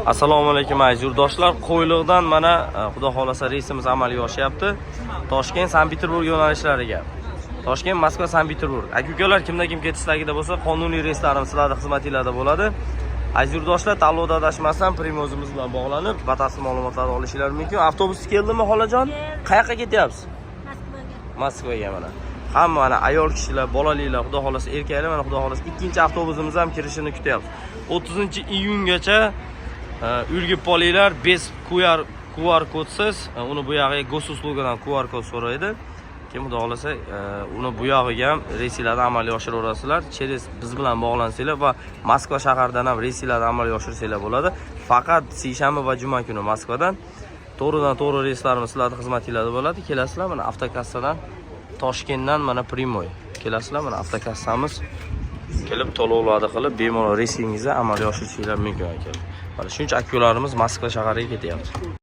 Assalomu alaykum aziz yurtdoshlar. Qo'yliqdan mana xudo xolasa reysimiz amalga oshyapti. Toshkent, Sankt-Peterburg yo'nalishlariga. Toshkent, Moskva, Sankt-Peterburg. Aka-ukalar kimda kim ketishligida bo'lsa, qonuniy reyslarimiz sizlarning xizmatingizda bo'ladi. Aziz yurtdoshlar, tanlovda adashmasdan primozimiz bilan bog'lanib, batafsil ma'lumotlarni olishingiz mumkin. Avtobus keldimi, xolajon? Qayoqqa ketyapsiz? Moskvaga mana. Hamma mana ayol kishilar, bolaliklar, xudo xolasa erkaklar mana xudo xolasa ikkinchi avtobusimiz ham kirishini kutyapmiz. 30-iyungacha ulgib qolinglar. Bez QR kodsiz, uni bu yog'iga gosuslugdan QR kod so'raydi. Kim xudo xolasa uni bu yog'iga ham reyslarni amalga oshiraverasizlar. Через biz bilan bog'lansanglar va Moskva shaharidan ham reyslarni amalga oshirsanglar bo'ladi. Faqat seshanba va juma kuni Moskvadan to'g'ridan-to'g'ri reyslarimiz sizlarning xizmatingizda bo'ladi. Kelasizlar mana avtokassadan Toshkentdan mana Primoy. Kelasizlar mana avtokassamiz kelib to'lovlarni qilib bemalol reysingizni amalga oshirishingiz mumkin ekan. Mana shuncha aka-ukalarimiz Moskva shahariga ketyapti.